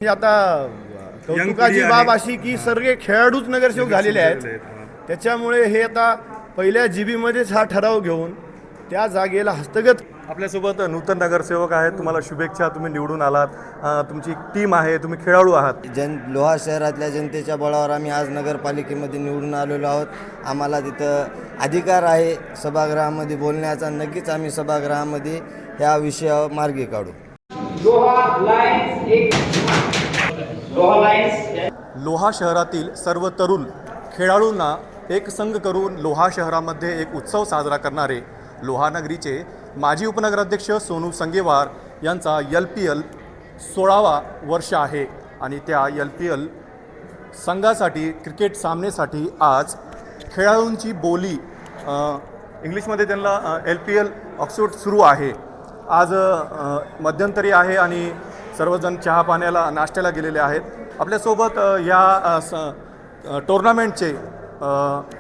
आता कौतुकाची बाब अशी की सर्व खेळाडूच नगरसेवक झालेले आहेत. त्याच्यामुळे हे आता पहिल्या जीबीमध्येच हा ठराव घेऊन त्या जागेला हस्तगत. आपल्यासोबत नूतन नगरसेवक आहेत. तुम्हाला शुभेच्छा, तुम्ही निवडून आलात. तुमची टीम आहे, तुम्ही खेळाडू आहात. लोहा शहरातल्या जनतेच्या बळावर आम्ही आज नगरपालिकेमध्ये निवडून आलेलो आहोत. आम्हाला तिथं अधिकार आहे सभागृहामध्ये बोलण्याचा. नक्कीच आम्ही सभागृहामध्ये ह्या विषयावर मार्गी काढू. लोहा शहरातील सर्व तरुण खेळाडूंना एक संघ करून लोहा शहरामध्ये एक उत्सव साजरा करणारे लोहानगरीचे माजी उपनगराध्यक्ष सोनू संगेवार यांचा LPL 16वा वर्ष आहे. आणि त्या LPL संघासाठी क्रिकेट सामनेसाठी आज खेळाडूंची बोली इंग्लिशमध्ये त्यांना LPL ऑक्सफोर्ड सुरू आहे. आज मध्यंतरी आहे आणि सर्वजण चहा पाण्याला नाश्त्याला गेलेले आहेत. आपल्यासोबत या टोर्नामेंटचे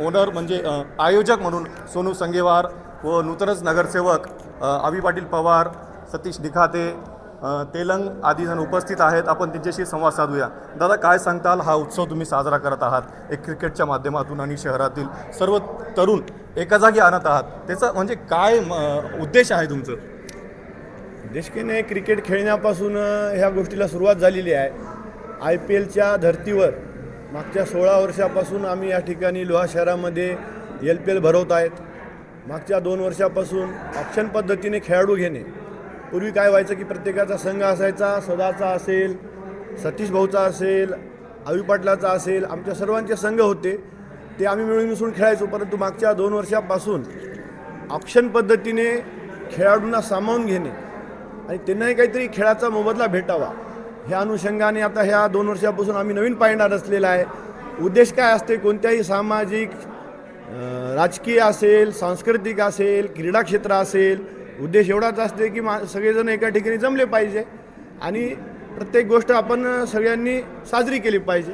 ओनर म्हणजे आयोजक म्हणून सोनू संगेवार व नूतनच नगरसेवक अभि पाटील पवार, सतीश निखाते, तेलंग आदी जण उपस्थित आहेत. आपण त्यांच्याशी संवाद साधूया. दादा, काय सांगताल? हा उत्सव तुम्ही साजरा करत आहात एक क्रिकेटच्या माध्यमातून आणि शहरातील सर्व तरुण एका जागी आणत आहात. त्याचा म्हणजे काय उद्देश आहे तुमचं? देशकेने क्रिकेट खेळण्यापासून ह्या गोष्टीला सुरुवात झालेली आहे. IPLच्या धर्तीवर मागच्या 16 वर्षापासून आम्ही या ठिकाणी लोहा शहरामध्ये LPL भरवत आहेत. मागच्या 2 वर्षापासून ऑप्शन पद्धतीने खेळाडू घेणे. पूर्वी काय व्हायचं की प्रत्येकाचा संघ असायचा. सदाचा असेल, सतीश भाऊचा असेल, अभि पाटलाचा असेल, आमच्या सर्वांचे संघ होते. ते आम्ही मिळून मिसळून खेळायचो. परंतु मागच्या 2 वर्षापासून ऑप्शन पद्धतीने खेळाडूंना सामावून घेणे आणि त्यांनाही काहीतरी खेळाचा मोबदला भेटावा ह्या अनुषंगाने आता ह्या 2 वर्षापासून आम्ही नवीन पायंडा रचलेला आहे. उद्देश काय असते? कोणत्याही सामाजिक, राजकीय असेल, सांस्कृतिक असेल, क्रीडा क्षेत्र असेल, उद्देश एवढाच असते की सगळेजण एका ठिकाणी जमले पाहिजे आणि प्रत्येक गोष्ट आपण सगळ्यांनी साजरी केली पाहिजे.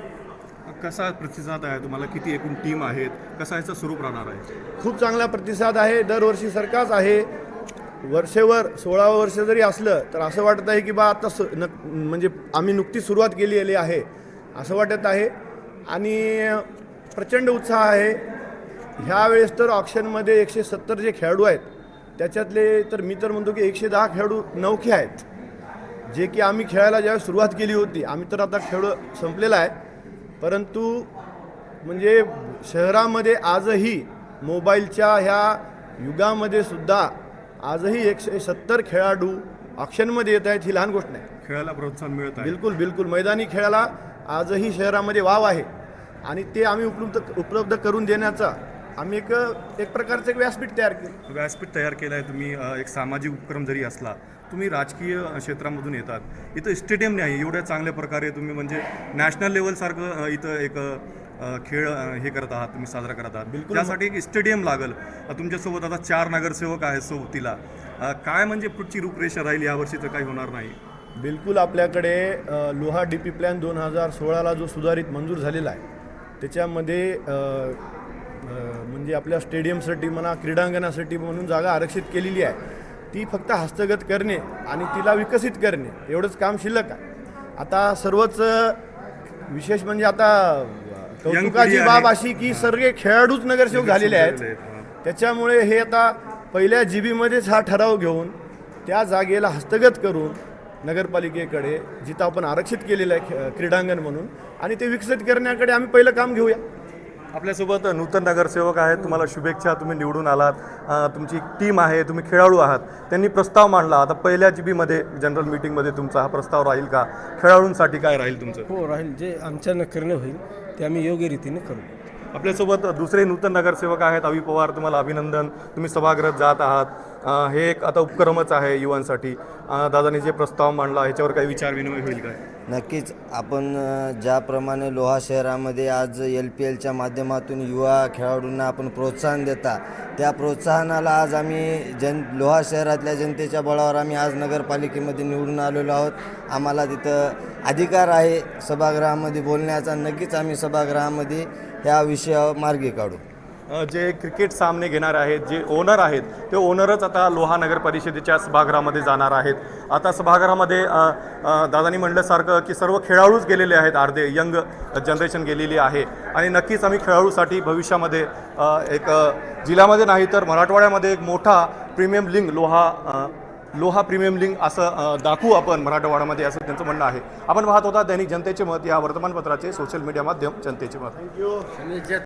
कसा प्रतिसाद आहे तुम्हाला? किती एकूण टीम आहेत? कसा याचं स्वरूप राहणार आहे? खूप चांगला प्रतिसाद आहे. दरवर्षी सारखाच आहे. वर्षेवर 16वं वर्ष जरी असलं तर असं वाटत आहे की बा आता म्हणजे आम्ही नुकतीच सुरुवात केलेली आहे असं वाटत आहे आणि प्रचंड उत्साह आहे. ह्यावेळेस तर ऑक्शनमध्ये 170 जे खेळाडू आहेत त्याच्यातले तर मी तर म्हणतो की 110 खेळाडू नौखे आहेत, जे की आम्ही खेळायला ज्यावेळेस सुरुवात केली होती. आम्ही तर आता खेळ संपलेला आहे, परंतु म्हणजे शहरामध्ये आजही मोबाईलच्या ह्या युगामध्ये सुद्धा आजही 170 खेळाडू ऑक्शनमध्ये येत आहेत. ही लहान गोष्ट नाही. खेळाला प्रोत्साहन मिळत आहे. बिलकुल बिलकुल. मैदानी खेळाला आजही शहरामध्ये वाव आहे आणि ते आम्ही उपलब्ध करून देण्याचा आम्ही एक प्रकारचं एक व्यासपीठ तयार केलं. व्यासपीठ तयार केलं आहे तुम्ही. एक सामाजिक उपक्रम जरी असला, तुम्ही राजकीय क्षेत्रामधून येतात, इथं स्टेडियम नाही एवढ्या चांगल्या प्रकारे तुम्ही म्हणजे नॅशनल लेवलसारखं इथं एक खेळ हे करत आहात, तुम्ही साजरा करत आहात. बिलकुल. त्यासाठी एक स्टेडियम लागल. तुमच्यासोबत आता 4 नगरसेवक आहेत सोबतीला. काय म्हणजे पुढची रूपरेषा राहील? यावर्षी तर काही होणार नाही. बिलकुल. आपल्याकडे लोहा DP प्लॅन 2016ला जो सुधारित मंजूर झालेला आहे त्याच्यामध्ये म्हणजे आपल्या स्टेडियमसाठी म्हणा, क्रीडांगणासाठी म्हणून जागा आरक्षित केलेली आहे. ती फक्त हस्तगत करणे आणि तिला विकसित करणे एवढंच काम शिल्लक आहे. आता सर्वच विशेष म्हणजे आता कौतुकाची बाब अशी की सर्व खेळाडूच नगरसेवक झालेले आहेत. त्याच्यामुळे हे आता पहिल्या जीबीमध्येच हा ठराव घेऊन त्या जागेला हस्तगत करून नगरपालिकेकडे, जिथं आपण आरक्षित केलेलं आहे क्रीडांगण म्हणून, आणि ते विकसित करण्याकडे आम्ही पहिलं काम घेऊया. आपल्यासोबत नूतन नगरसेवक आहेत. तुम्हाला शुभेच्छा, तुम्ही निवडून आलात. तुमची टीम आहे, तुम्ही खेळाडू आहात. त्यांनी प्रस्ताव मांडला. आता पहिल्या जीबीमध्ये जनरल मीटिंगमध्ये तुमचा हा प्रस्ताव राहील का? खेळाडूंसाठी काय राहील तुमचं? हो, राहील. जे आमच्यानं करणं होईल ते आम्ही योग्य रीतीने करू. आपल्यासोबत दुसरे नूतन नगरसेवक आहेत अभि पवार. तुम्हाला अभिनंदन. तुम्ही सभागृहात जात आहात. हे एक आता उपक्रमच आहे युवांसाठी. दादाने जे प्रस्ताव मांडला ह्याच्यावर काही विचार विनिमय होईल काय? नक्कीच. आपण ज्याप्रमाणे लोहा शहरामध्ये आज LPLच्या माध्यमातून युवा खेळाडूंना आपण प्रोत्साहन देता, त्या प्रोत्साहनाला आज आम्ही लोहा शहरातल्या जनतेच्या बळावर आम्ही आज नगरपालिकेमध्ये निवडून आलेलो आहोत. आम्हाला तिथं अधिकार आहे सभागृहामध्ये बोलण्याचा. नक्कीच आम्ही सभागृहामध्ये ह्या विषयावर मार्गी काढू. जे क्रिकेट सामने घेणारे आहेत, जे ओनर आहेत, ते ओनरच आता लोहा नगर परिषदेच्या सभागृहामध्ये जाणार आहेत. आता सभागृहामध्ये दादानी म्हटल्यासारखं की सर्व खेळाडूच गेलेले आहेत, अर्धे यंग जनरेशन गेलेली आहे आणि नक्कीच आम्ही खेळाडूसाठी भविष्यामध्ये एक जिल्ह्यामध्ये नाही तर मराठवाड्यामध्ये एक मोठा प्रीमियम लिंग लोहा प्रीमियम लिंग असं दाखवू आपण मराठवाड्यामध्ये, असं त्यांचं म्हणणं आहे. आपण पाहत होता दैनिक जनतेचे मत या वर्तमानपत्राचे सोशल मीडिया माध्यम जनतेचे मत.